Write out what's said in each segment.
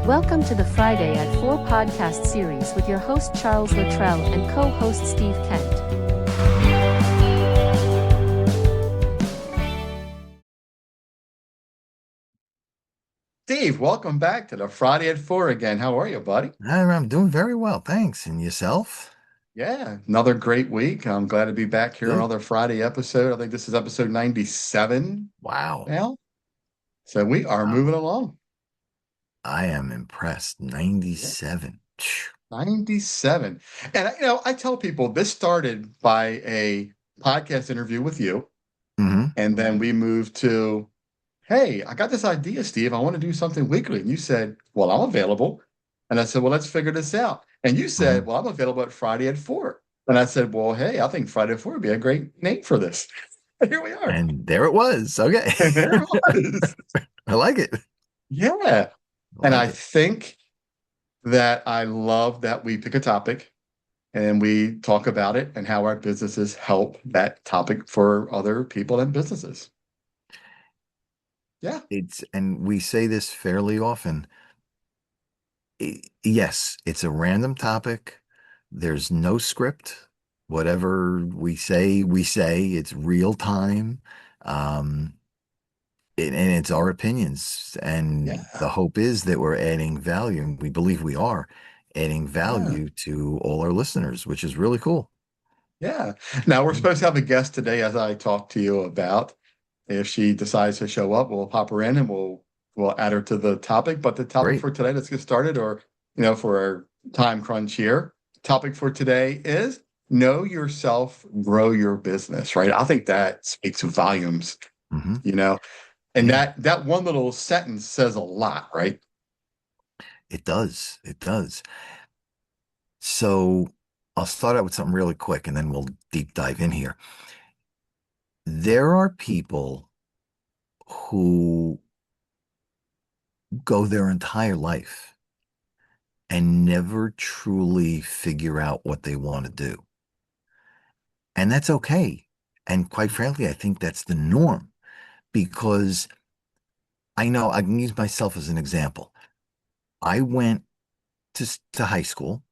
Welcome to the Friday at 4 podcast series with your host Charles Luttrell and co-host Steve Kent. Steve, welcome back to the Friday at 4 again. How are you, buddy? I'm doing very well, thanks. And yourself? Yeah, another great week. I'm glad to be back here on Good. another Friday eepisode. I think this is episode 97 Wow. now. So we are Wow. moving along. I am impressed. Yeah, 97. Phew. 97. And I tell people this started by a podcast interview with you, Hmm. and then we moved to, hey, I got this idea, Steve. I want to do something weekly. And you said, well, I'm available. And I said, well, let's figure this out. And you said, Hmm. well, I'm available at Friday at 4. And I said, well, hey, I think Friday at 4 would be a great name for this. And here we are. And there it was. Okay. And there it was. I like it. Yeah. I And like I it. think that I love that we pick a topic and we talk about it and how our businesses help that topic for other people and businesses. Yeah. And we say this fairly often. Yes, it's a random topic. There's no script. Whatever we say, we say. It's real time. Um, and it's our opinions. And Yeah. the hope is that we're adding value, and we believe we are adding Yeah. value to all our listeners, which is really cool. Yeah. Now we're supposed to have a guest today, as I talked to you about. If she decides to show up, we'll pop her in and we'll add her to the topic. But the topic Great. for today, let's get started, or for our time crunch here. Topic for today is know yourself, grow your business, right? I think that speaks volumes, Hmm. you know, and Yeah, that one little sentence says a lot, right? it does. It does. So I'll start out with something really quick and then we'll deep dive in here. There are people who go their entire life and never truly figure out what they want to do. And that's okay. And quite frankly, I think that's the norm because I know I can use myself as an example. I went to high school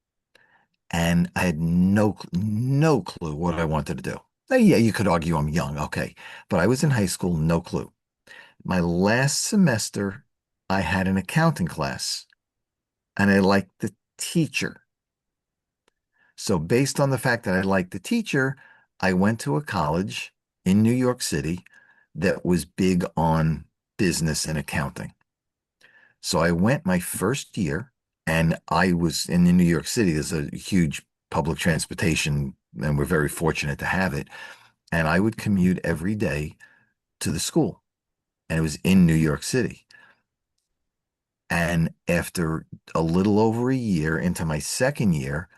and I had no clue what I wanted to do. Now, yeah, you could argue I'm young, okay, but I was in high school, no clue. My last semester, I had an accounting class and I liked the teacher. So, based on the fact that I liked the teacher, I went to a college in New York City that was big on business and accounting. So I went my first year and I was in New York City. There's a huge public transportation and we're very fortunate to have it. And I would commute every day to the school and it was in New York City. And after a little over a year into my second year,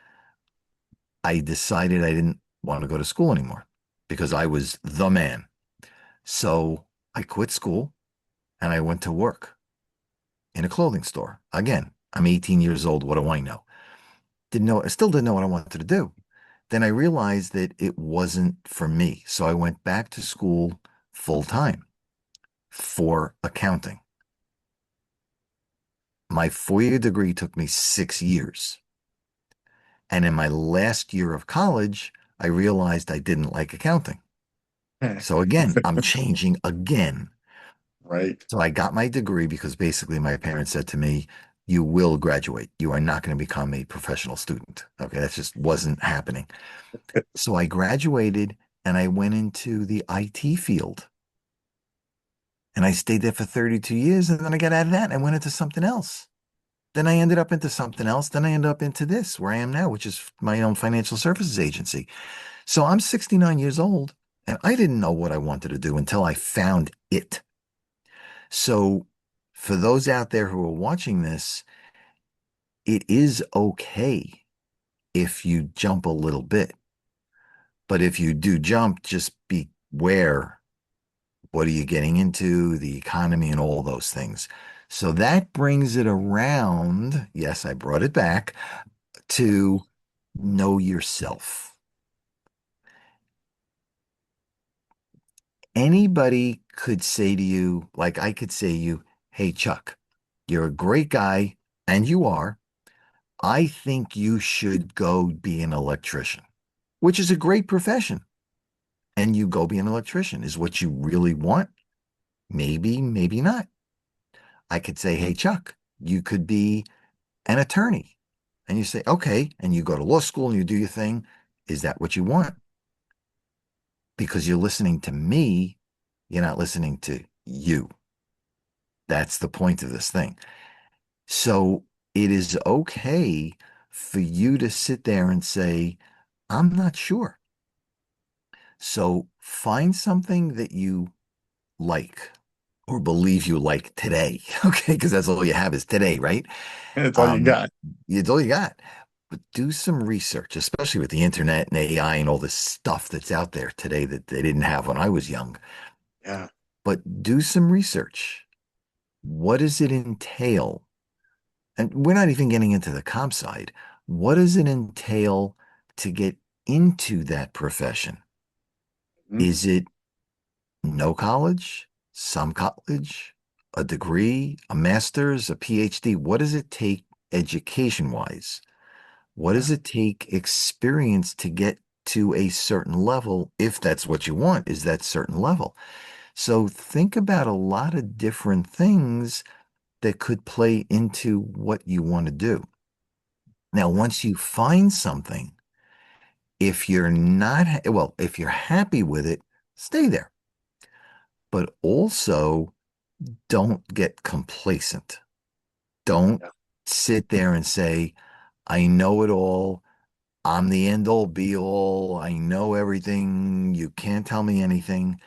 I decided I didn't want to go to school anymore because I was the man. So I quit school and I went to work in a clothing store. Again, I'm 18 years old. What do I know? I still didn't know what I wanted to do. Then I realized that it wasn't for me. So I went back to school full time for accounting. My 4 year degree took me 6 years. And in my last year of college, I realized I didn't like accounting. So again, I'm changing again. Right. So I got my degree because basically my parents said to me, you will graduate. You are not going to become a professional student. Okay. That just wasn't happening. So I graduated and I went into the IT field and I stayed there for 32 years. And then I got out of that and I went into something else. Then I ended up into something else. Then I ended up into this where I am now, which is my own financial services agency. So I'm 69 years old and I didn't know what I wanted to do until I found it. So for those out there who are watching this, it is okay if you jump a little bit. But if you do jump, just beware. What are you getting into? The economy and all those things. So that brings it around. Yes, I brought it back to know yourself. Anybody could say to you, like I could say to you, hey, Chuck, you're a great guy. and you are, I think you should go be an electrician, which is a great profession. And you go be an electrician is what you really want. Maybe, maybe not. I could say, hey, Chuck, you could be an attorney. And you say, okay. And you go to law school and you do your thing. Is that what you want? Because you're listening to me, you're not listening to you. That's the point of this thing. So it is okay for you to sit there and say, I'm not sure. So find something that you like or believe you like today. Okay. Because that's all you have is today, right? That's all you Um, got. it's all you got. But do some research, especially with the internet and AI and all this stuff that's out there today that they didn't have when I was young. Yeah. But do some research. What does it entail? And we're not even getting into the comp side. What does it entail to get into that profession? Mhm. Is it no college, some college, a degree, a master's, a PhD? What does it take education wise? What Yeah. does it take experience to get to a certain level if that's what you want, is that certain level? So think about a lot of different things that could play into what you want to do. Now, once you find something, if you're not, well, if you're happy with it, stay there. But also don't get complacent. Don't Yeah. sit there and say, I know it all. I'm the end all be all. I know everything. You can't tell me anything.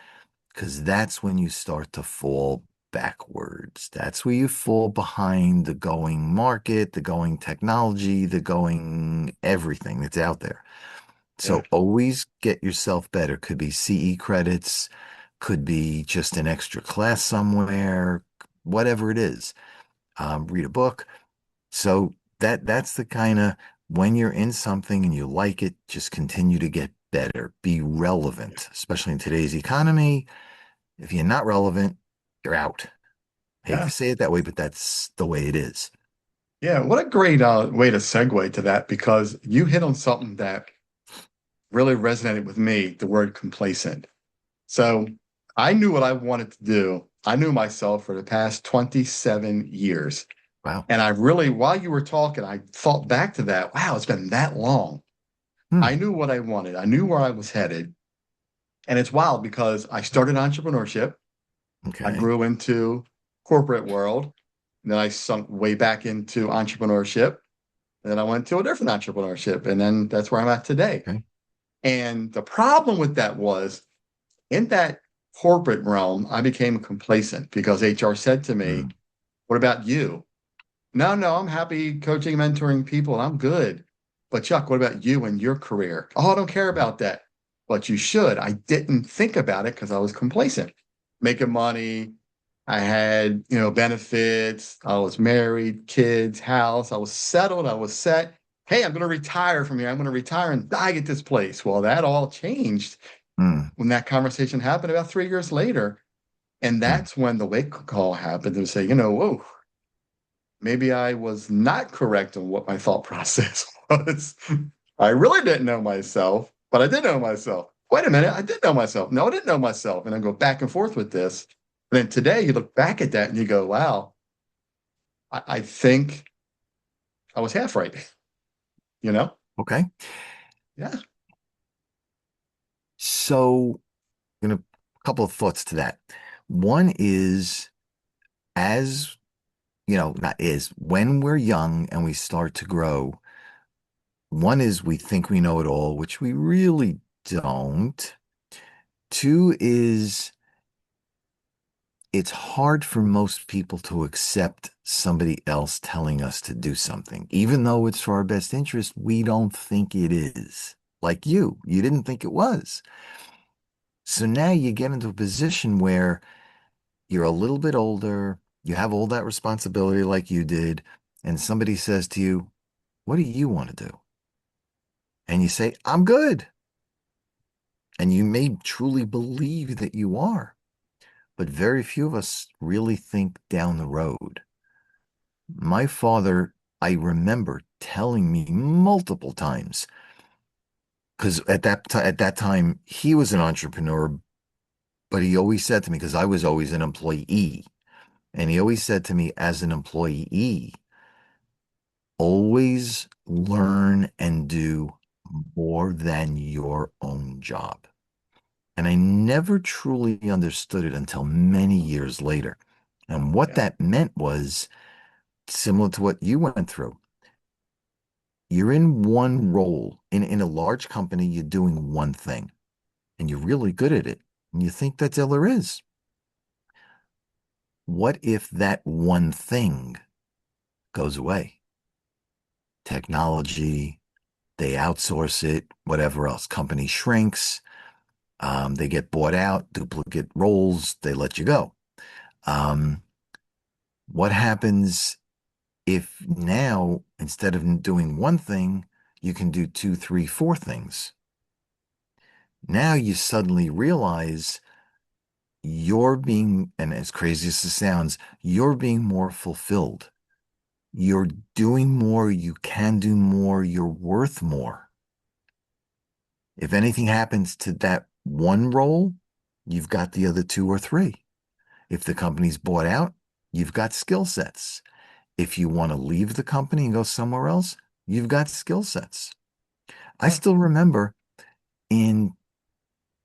Because that's when you start to fall backwards. That's where you fall behind the going market, the going technology, the going everything that's out there. Yeah. So always get yourself better. Could be CE credits, could be just an extra class somewhere, whatever it is. Read a book. So that's the kind of when you're in something and you like it, just continue to get better. Be relevant, especially in today's economy. If you're not relevant, you're out. Hate to Yeah. say it that way, but that's the way it is. Yeah. What a great way to segue to that because you hit on something that really resonated with me, the word complacent. So I knew what I wanted to do. I knew myself for the past 27 years. Wow. And I really, while you were talking, I thought back to that. Wow, it's been that long. Hmm. I knew what I wanted. I knew where I was headed. And it's wild because I started entrepreneurship. I Okay. grew into corporate world. And then I sunk way back into entrepreneurship. And then I went to a different entrepreneurship. And then that's where I'm at today. Okay. And the problem with that was in that corporate realm, I became complacent because HR said to me, Hmm. what about you? No, no, I'm happy coaching, mentoring people. I'm good. But Chuck, what about you and your career? Oh, I don't care about that. But you should. I didn't think about it because I was complacent. Making money. I had, benefits. I was married, kids, house. I was settled. I was set. Hey, I'm going to retire from here. I'm going to retire and die at this place. Well, that all changed Hmm. when that conversation happened about 3 years later. And Hmm. that's when the wake call happened to say, whoa, maybe I was not correct on what my thought process was. I really didn't know myself, but I did know myself. Wait a minute, I did know myself. No, I didn't know myself. And I go back and forth with this. And then today you look back at that and you go, wow, I think I was half right. You know? Okay. Yeah. So, a couple of thoughts to that. One is as not is when we're young and we start to grow, one is we think we know it all, which we really don't. Two is it's hard for most people to accept somebody else telling us to do something. Even though it's for our best interest, we don't think it is. Like you didn't think it was. So now you get into a position where you're a little bit older, you have all that responsibility like you did, and somebody says to you, what do you want to do? And you say, I'm good. And you may truly believe that you are, but very few of us really think down the road. My father, I remember telling me multiple times, because at that time he was an entrepreneur, but he always said to me, because I was always an employee, and he always said to me, as an employee, always learn and do more than your own job. And I never truly understood it until many years later. And what Yeah, that meant was similar to what you went through. You're in one role. In a large company, you're doing one thing and you're really good at it. And you think that's all there is. What if that one thing goes away? Technology, they outsource it, whatever else. Company shrinks, they get bought out, duplicate roles, they let you go. Um, what happens if now, instead of doing one thing, you can do two, three, four things? Now you suddenly realize you're being, and as crazy as it sounds, you're being more fulfilled. You're doing more, you can do more, you're worth more. If anything happens to that one role, you've got the other two or three. If the company's bought out, you've got skill sets. If you want to leave the company and go somewhere else, you've got skill sets. I yeah, still remember in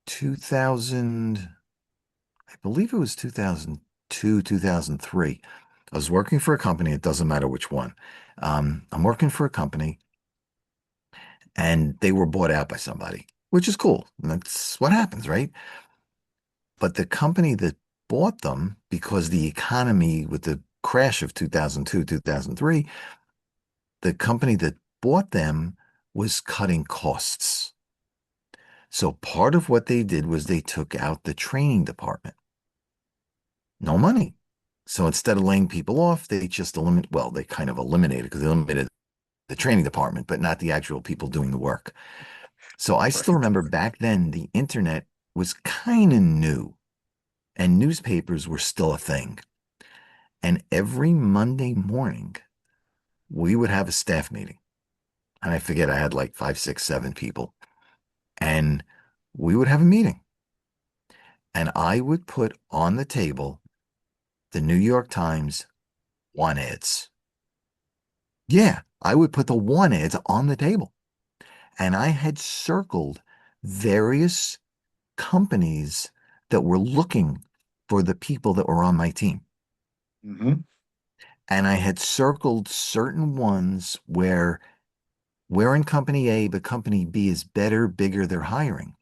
2000, I believe it was 2002, 2003. I was working for a company. It doesn't matter which one. I'm working for a company and they were bought out by somebody, which is cool. And that's what happens, right? But the company that bought them, because the economy with the crash of 2002, 2003, the company that bought them was cutting costs. So part of what they did was they took out the training department. No money. So instead of laying people off, they just eliminate, well, they kind of eliminated because they eliminated the training department, but not the actual people doing the work. So I still right. remember back then the internet was kind of new and newspapers were still a thing. And every Monday morning, we would have a staff meeting. And I forget, I had like five, six, seven people. And we would have a meeting. And I would put on the table the New York Times want ads. Yeah, I would put the want ads on the table. And I had circled various companies that were looking for the people that were on my team. Hmm. And I had circled certain ones where we're in company A, but company B is better, bigger, they're hiring.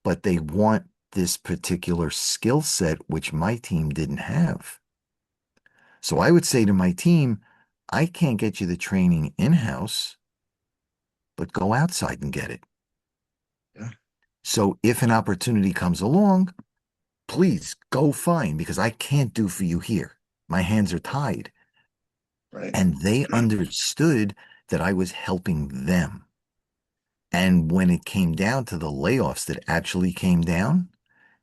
But they want this particular skill set, which my team didn't have. So I would say to my team, I can't get you the training in-house, but go outside and get it. Yeah, So if an opportunity comes along, please go find because I can't do for you here. My hands are tied. right. And they understood that I was helping them. And when it came down to the layoffs that actually came down,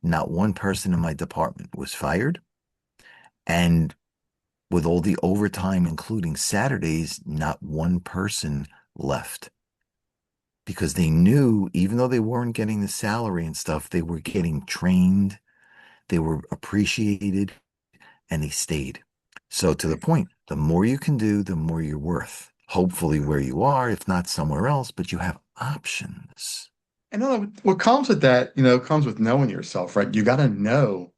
not one person in my department was fired. And with all the overtime, including Saturdays, not one person left because they knew, even though they weren't getting the salary and stuff, they were getting trained, they were appreciated, and they stayed. So, to the Right. point, the more you can do, the more you're worth. Hopefully, where you are, if not somewhere else, but you have options. And what comes with that, comes with knowing yourself, right? You got to know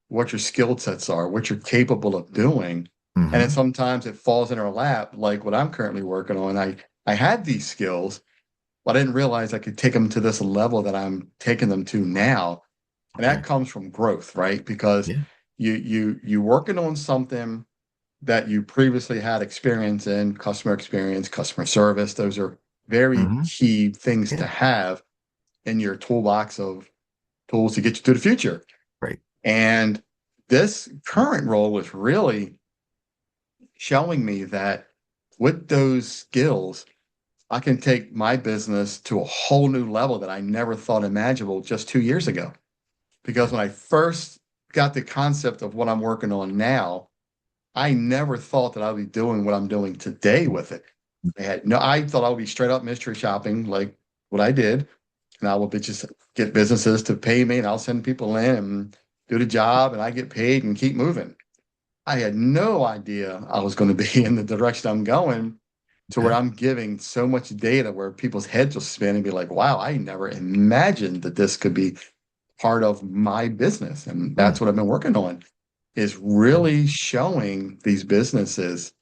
what your skill sets are, what you're capable of doing. And then Hmm. sometimes it falls in our lap, like what I'm currently working on. I had these skills, but I didn't realize I could take them to this level that I'm taking them to now. And that Okay. comes from growth, right? Because Yeah. you working on something that you previously had experience in, customer experience, customer service. Those are very Hmm. key things to Yeah. have in your toolbox of tools to get you to the future. Right. And this current role was really showing me that with those skills, I can take my business to a whole new level that I never thought imaginable just 2 years ago. Because Yeah. when I first got the concept of what I'm working on now, I never thought that I'd be doing what I'm doing today with it. I thought I would be straight up mystery shopping like what I did. And I will be just get businesses to pay me and I'll send people in and do the job and I get paid and keep moving. I had no idea I was going to be in the direction I'm going to where Okay. I'm giving so much data where people's heads will spin and be like, wow, I never imagined that this could be part of my business. And Hmm. that's what I've been working on is really showing these businesses,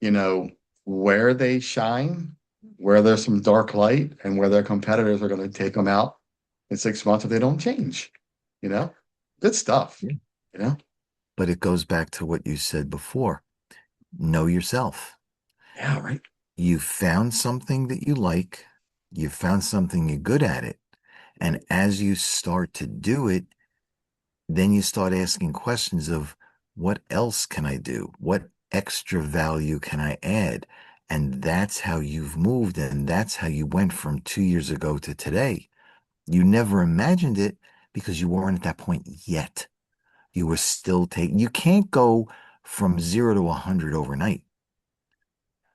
you know, where they shine, where there's some dark light, and where their competitors are going to take them out in 6 months if they don't change. You know, good stuff. Yeah. You know, But it goes back to what you said before. Know yourself. yeah, right. You found something that you like, you found something you're good at it. And as you start to do it, then you start asking questions of what else can I do? What extra value can I add? And that's how you've moved. And that's how you went from 2 years ago to today. You never imagined it because you weren't at that point yet. You were still taking, you can't go from 0 to 100 overnight.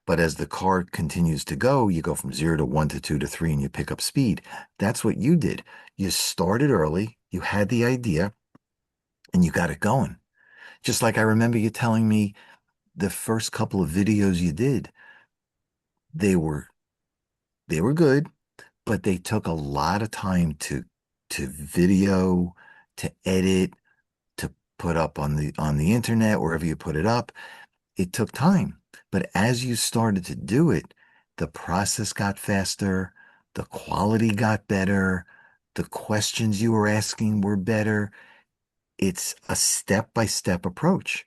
But as the car continues to go, you go from 0 to 1 to 2 to 3 and you pick up speed. That's what you did. You started early, you had the idea, and you got it going. Just like I remember you telling me the first couple of videos you did, they were they were good, but they took a lot of time to video, to edit, to put up on the internet, wherever you put it up. It took time. But as you started to do it, the process got faster, the quality got better, the questions you were asking were better. It's a step-by-step approach.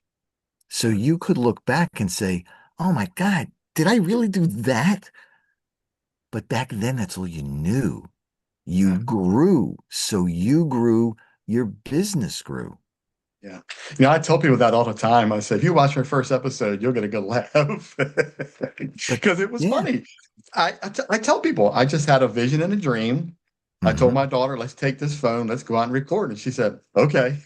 So you could look back and say, oh my God, did I really do that? But back then, that's all you knew. You Yeah. grew. So you grew, your business grew. Yeah. You know, I tell people that all the time. I say, if you watch my first episode, you'll get a good laugh But because it was yeah. funny. I tell people I just had a vision and a dream. I told Hmm. my daughter, let's take this phone, let's go out and record. And she said, okay.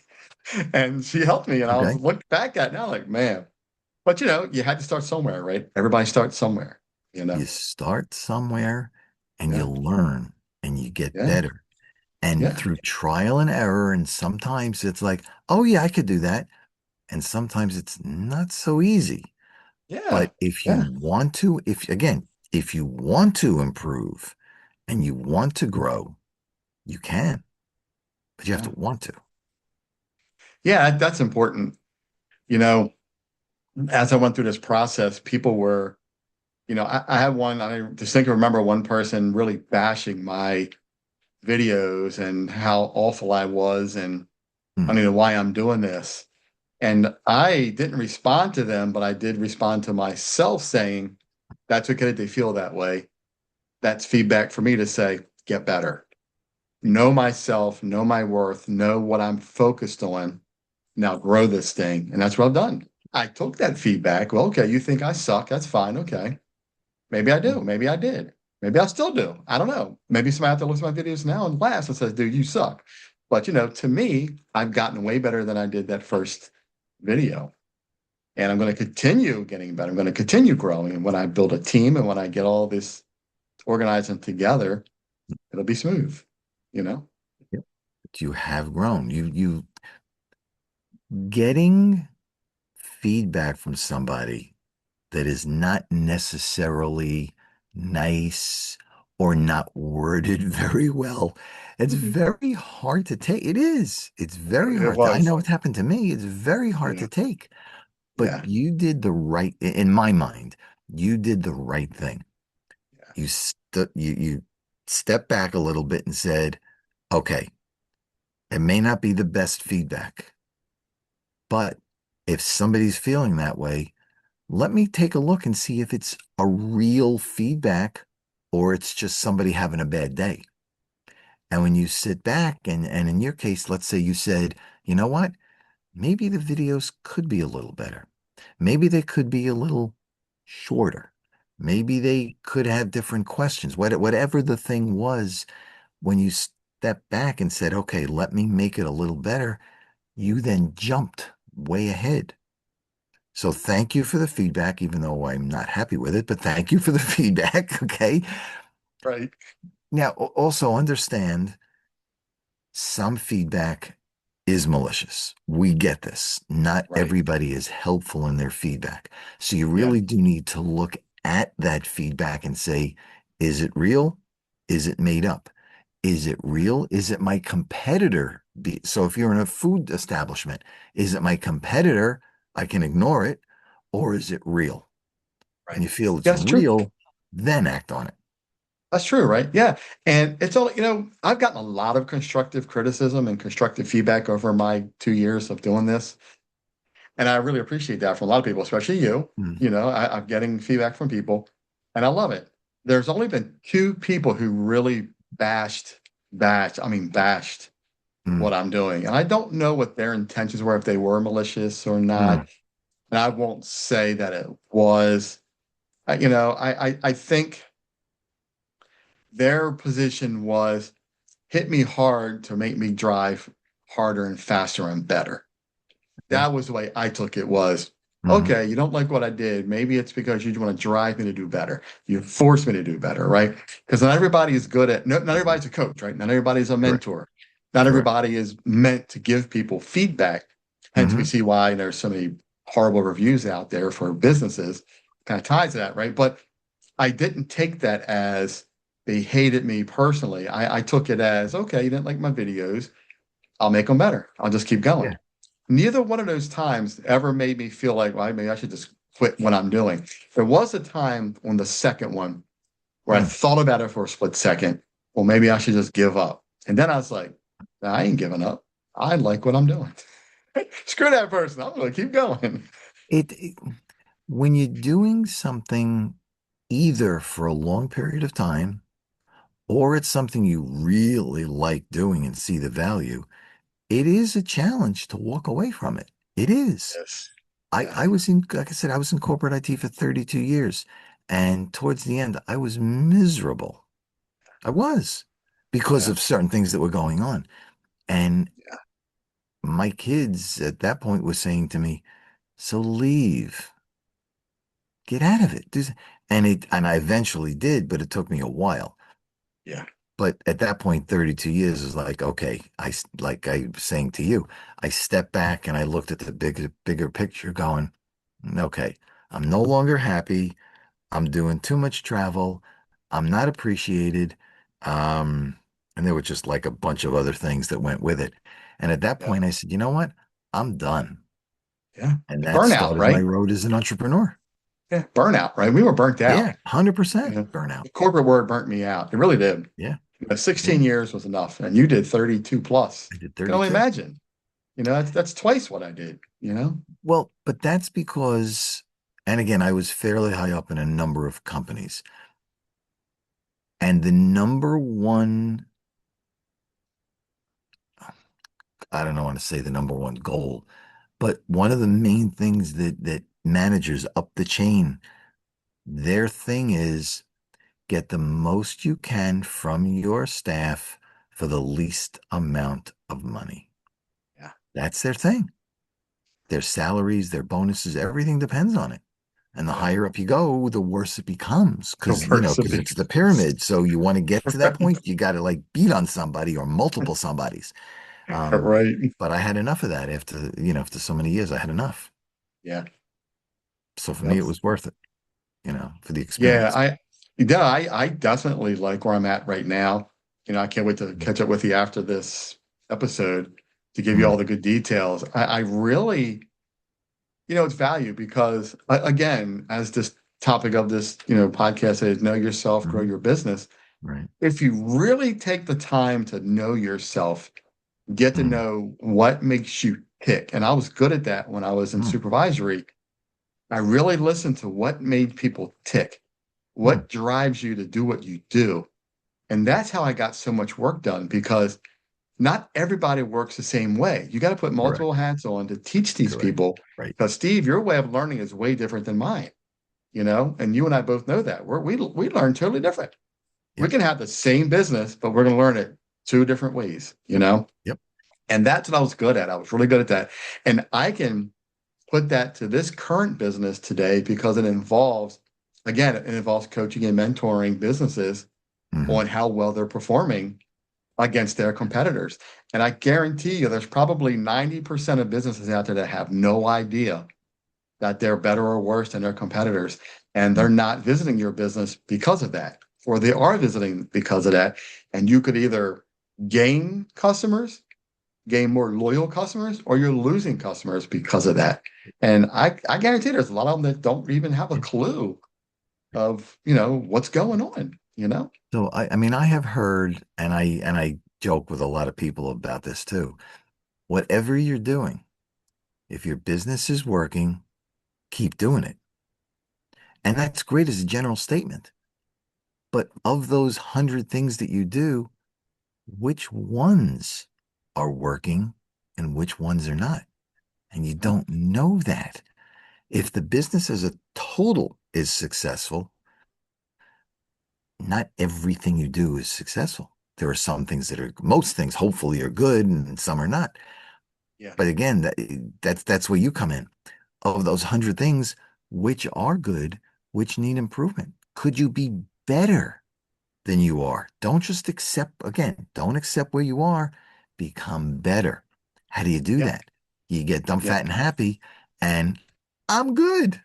And she helped me. And I was Okay. look back at it now like, man, but you had to start somewhere, right? Everybody starts somewhere, you know? You start somewhere and you Yeah. learn and you get Yeah. better. And Yeah. through trial and error, and sometimes it's like, oh, yeah, I could do that. And sometimes it's not so easy. Yeah. But if you Yeah. want to, if again, if you want to improve and you want to grow, you can, but you have to Yeah. want to. Yeah. That's important. You know, as I went through this process, people were, I had one, I distinctly remember one person really bashing my videos and how awful I was and I Hmm. don't know why I'm doing this. And I didn't respond to them, but I did respond to myself saying, that's okay that they feel that way. That's feedback for me to say, get better. Know myself, know my worth, know what I'm focused on. Now grow this thing. And that's what I've done. I took that feedback. Well, okay, you think I suck. That's fine. Okay. Maybe I do. Maybe I did. Maybe I still do. I don't know. Maybe somebody out there looks at my videos now and laughs and says, dude, you suck. But to me, I've gotten way better than I did that first video. And I'm going to continue getting better. I'm going to continue growing. And when I build a team and when I get all this organizing together, it'll be smooth, you know? Yep. But you have grown. You getting feedback from somebody that is not necessarily nice or not worded very well. It's very hard to take. It is. It's very It hard to, I was. know it's happened to me. It's very hard Yeah. to take. But Yeah. you did the right, in my mind, you did the right thing. You stepped back a little bit and said, okay, it may not be the best feedback, but if somebody's feeling that way, let me take a look and see if it's a real feedback or it's just somebody having a bad day. And when you sit back and in your case, let's say you said, you know what? Maybe the videos could be a little better. Maybe they could be a little shorter. Maybe they could have different questions. Whatever the thing was, when you stepped back and said, okay, let me make it a little better, you then jumped way ahead. So thank you for the feedback, even though I'm not happy with it, but thank you for the feedback. Okay. Right. Now, also understand some feedback is malicious. We get this. Not Right. everybody is helpful in their feedback. So you Yeah. really do need to look at that feedback and say, is it real? Is it made up? Is it real? Is it my competitor? So if you're in a food establishment, is it my competitor? I can ignore it. Or is it real? And Right. you feel it's Yeah, that's true. real, then act on it. That's true, right? Yeah. And it's all, I've gotten a lot of constructive criticism and constructive feedback over my 2 years of doing this. And I really appreciate that from a lot of people, especially you. Mm, I'm getting feedback from people and I love it. There's only been two people who really bashed mm, what I'm doing. And I don't know what their intentions were, if they were malicious or mm, not. And I won't say that it was. I think their position was hit me hard to make me drive harder and faster and better. okay. That was the way I took it was, Hmm. okay, you don't like what I did. Maybe it's because you want to drive me to do better. You force me to do better, right? Because not everybody is good at, not everybody's a coach, right? Not everybody's a Correct. mentor. Not Correct. everybody is meant to give people feedback. Hence, we Hmm. see why there's so many horrible reviews out there for businesses. Kind of ties to that, right? But I didn't take that as they hated me personally. I took it as, okay, you didn't like my videos. I'll make them better. I'll just keep going. Yeah. Neither one of those times ever made me feel like, well, maybe I should just quit what I'm doing. There was a time on the second one where I Mm. thought about it for a split second. Well, maybe I should just give up. And then I was like, nah, I ain't giving up. I like what I'm doing. Screw that person. I'm going to keep going. It when you're doing something either for a long period of time or it's something you really like doing and see the value, it is a challenge to walk away from it. It is. Yes. I, Yeah. I was in, like I said, I was in corporate IT for 32 years. And towards the end, I was miserable. I was because Yeah. of certain things that were going on. And Yeah. my kids at that point were saying to me, so leave, get out of it. And I eventually did, but it took me a while. Yeah. But at that point, 32 years is like, okay, like I was saying to you, I stepped back and I looked at the bigger picture going, okay, I'm no longer happy. I'm doing too much travel. I'm not appreciated. Um, and there were just like a bunch of other things that went with it. And at that Yeah. point, I said, you know what? I'm done. Yeah. And that Burnout, started my right? road as an entrepreneur. Yeah. Burnout, right? We were burnt out. Yeah, You 100% know, burnout. the corporate word burnt me out. It really did. Yeah, 16 yeah. years was enough, and you did 32 plus. I did I can only 32. imagine. That's twice what I did. Well, but that's because, and again, I was fairly high up in a number of companies. And the number one, I don't know, want to say the number one goal, but one of the main things that managers up the chain, their thing is get the most you can from your staff for the least amount of money. Yeah, That's their thing. Their salaries, their bonuses, everything depends on it. And the yeah. higher up you go, the worse it becomes The because, worse it because it's the becomes. pyramid. So you want to get to that Right. point, you got to like beat on somebody or multiple somebodies. Um, Right. but I had enough of that after so many years, I had enough. Yeah. So for me, Yep. it was worth it, for the Yeah. experience. I definitely like where I'm at right now. I can't wait to catch up with you after this episode to give you Mm, all the good details. I really, it's value because again, as this topic of this, podcast is know yourself, grow mhm, your business. right. If you really take the time to know yourself, get to Mm, know what makes you tick. And I was good at that when I was in mm, supervisory. I really listened to what made people tick, mm, what drives you to do what you do. And that's how I got so much work done because not everybody works the same way. You got to put multiple correct. hats on to teach these Correct. people. Right. Because Steve, your way of learning is way different than mine, and you and I both know that. We learn totally different. We Yep. can have the same business, but we're going to learn it two different ways. Yep. And that's what I was good at. I was really good at that. And I can put that to this current business today because it involves, again, it involves coaching and mentoring businesses Hmm. on how well they're performing against their competitors. And I guarantee you, there's probably 90% of businesses out there that have no idea that they're better or worse than their competitors. And they're not visiting your business because of that, or they are visiting because of that. And you could either gain customers, gain more loyal customers, or you're losing customers because of that. And I guarantee there's a lot of them that don't even have a clue of, what's going on, So I mean, I have heard, and I joke with a lot of people about this too. Whatever you're doing, if your business is working, keep doing it. And that's great as a general statement. But of those 100 things that you do, which ones are working and which ones are not? And you Yeah. don't know that. If the business as a total is successful, not everything you do is successful. There are some things most things hopefully are good and some are not. Yeah. But again, that's where you come in. Of those 100 things, which are good, which need improvement? Could you be better than you are? Don't just don't accept where you are, become better. How do you do Yeah. that? You get dumb, Yeah. fat, and happy, and I'm good.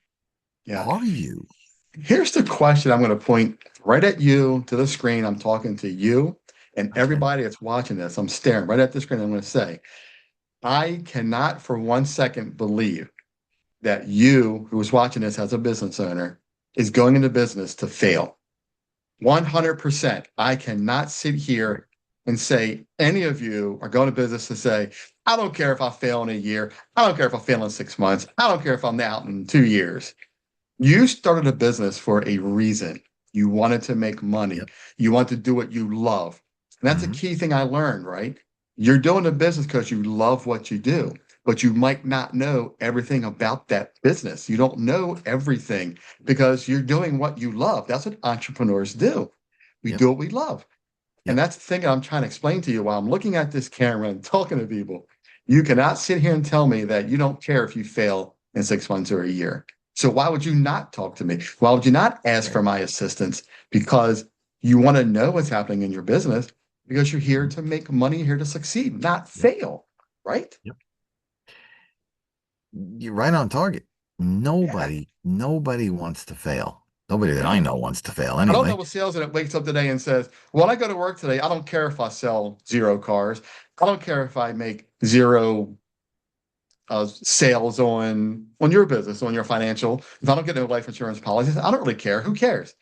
Yeah. Are you? Here's the question I'm going to point right at you to the screen. I'm talking to you and Okay. everybody that's watching this. I'm staring right at the screen. I'm going to say, I cannot for 1 second believe that you, who is watching this as a business owner, is going into business to fail. 100%. I cannot sit Right. here and say any of you are going to business to say, I don't care if I fail in a year. I don't care if I fail in 6 months. I don't care if I'm out in 2 years. You started a business for a reason. You wanted to make money. Yep. You want to do what you love. And that's a Hmm. key thing I learned, right? You're doing a business because you love what you do, but you might not know everything about that business. You don't know everything because you're doing what you love. That's what entrepreneurs do. We Yep. do what we love. And Yep. that's the thing I'm trying to explain to you while I'm looking at this camera and talking to people. You cannot sit here and tell me that you don't care if you fail in 6 months or a year. So why would you not talk to me? Why would you not ask for Right. my assistance? Because you want to know what's happening in your business because you're here Mhm. to make money, here to succeed, not Yep. fail, right? Yep. You're right on target. Yeah, Nobody wants to fail. Nobody that I yeah. know wants to fail I don't know anyway. a salesman that wakes up today and says, "Well, I go to work today. I don't care if I sell zero cars. I don't care if I make zero sales on your business, on your financial. If I don't get no life insurance policies, I don't really care. Who cares?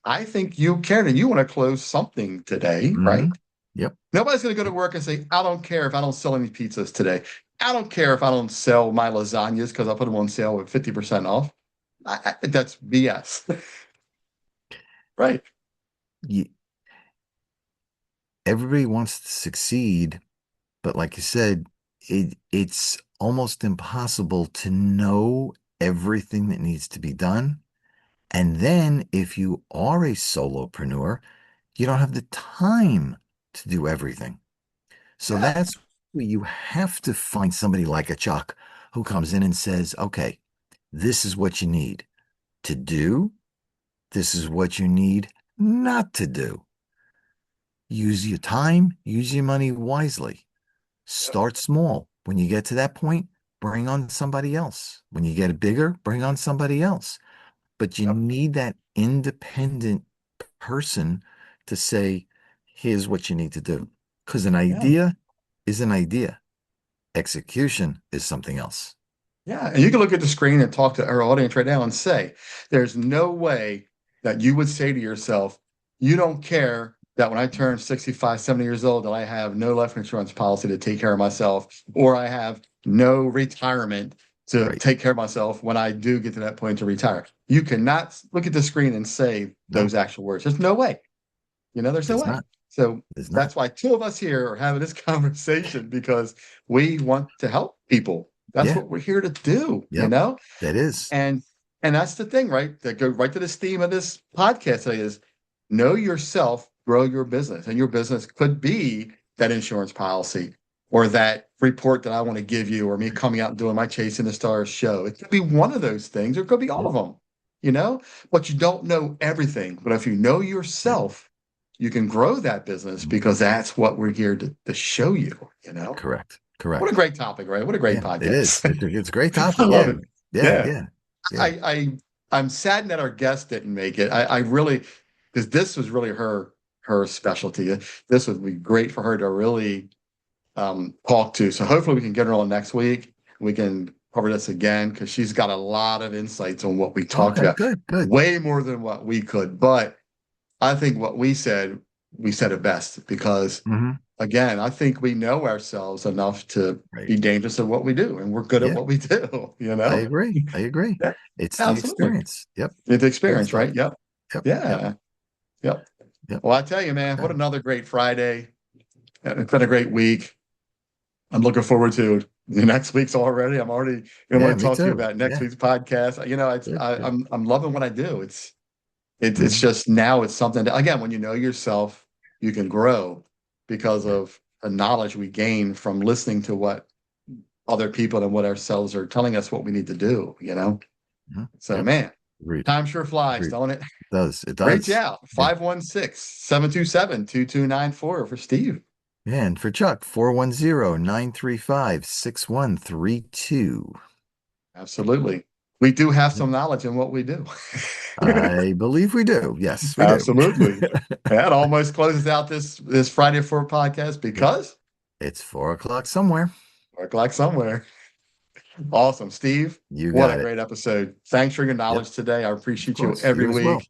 I think you care and you want to close something today, Hmm. right? Yep. Nobody's going to go to work and say, I don't care if I don't sell any pizzas today. I don't care if I don't sell my lasagnas because I put them on sale with 50% off. That's BS. Right. You, everybody wants to succeed, but like you said, it's almost impossible to know everything that needs to be done. And then if you are a solopreneur, you don't have the time to do everything. So Yeah. that's where you have to find somebody like a Chuck who comes in and says, okay, this is what you need to do. This is what you need not to do. Use your time, use your money wisely. Yep. Start small. When you get to that point, bring on somebody else. When you get bigger, bring on somebody else. But you Yep. need that independent person to say, here's what you need to do. Because an Yeah. idea is an idea, execution is something else. Yeah, and you can look at the screen and talk to our audience right now and say, there's no way that you would say to yourself, you don't care that when I turn 65, 70 years old, that I have no life insurance policy to take care of myself, or I have no retirement to Right. take care of myself when I do get to that point to retire. You cannot look at the screen and say those No, actual words. There's no way. There's no there's way. not. So There's not. that's why two of us here are having this conversation because we want to help people. That's Yeah. what we're here to do, Yep. That is. And that's the thing, right? That go right to this theme of this podcast today is know yourself, grow your business. And your business could be that insurance policy or that report that I want to give you, or me coming out and doing my Chasing the Stars show. It could be one of those things, or it could be all of them, but you don't know everything. But if you know yourself, you can grow that business because that's what we're here to show you, Correct. What a great topic, right? What a great podcast. It is. It's a great topic. I love it. Yeah. I'm saddened that our guest didn't make it. I really, because this was really her specialty. This would be great for her to really talk to. So hopefully we can get her on next week. We can cover this again because she's got a lot of insights on what we talked about. Good. Way more than what we could. But I think what we said it best because again, I think we know ourselves enough to be dangerous at what we do, and we're good at what we do. I agree. Yeah, It's the experience. Yep. It's the experience, right? Yep. Yep. Well, I tell you, man, what another great Friday. It's been a great week. I'm looking forward to the next week's already. I'm already going to talk to you about next week's podcast. I'm loving what I do. It's just now it's something that, again, when you know yourself, you can grow because of the knowledge we gain from listening to what other people and what ourselves are telling us what we need to do, So, man, time sure flies, don't it? It does. Reach out, 516-727-2294 for Steve. Yeah, and for Chuck, 410-935-6132. Absolutely. We do have some knowledge in what we do. I believe we do. Yes, we do. Absolutely. That almost closes out this Friday 4 podcast because it's 4:00 somewhere. 4:00 somewhere. Awesome, Steve. What a great episode. Thanks for your knowledge today. I appreciate you every week. Well.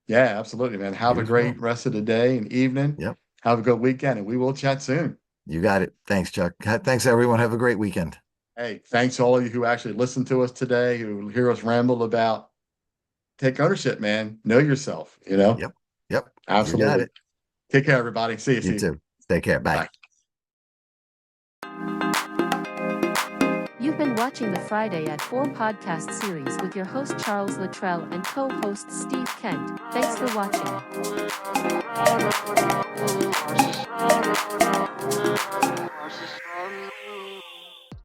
Yeah, absolutely, man. Have a great rest of the day and evening. Yep. Have a good weekend, and we will chat soon. You got it. Thanks, Chuck. Thanks, everyone. Have a great weekend. Hey, thanks to all of you who actually listened to us today, who hear us ramble about. Take ownership, man. Know yourself, Yep. Absolutely. You got it. Take care, everybody. See you. You too. Take care. Bye. You've been watching the Friday at 4 podcast series with your host Charles Luttrell and co-host Steve Kent. Thanks for watching.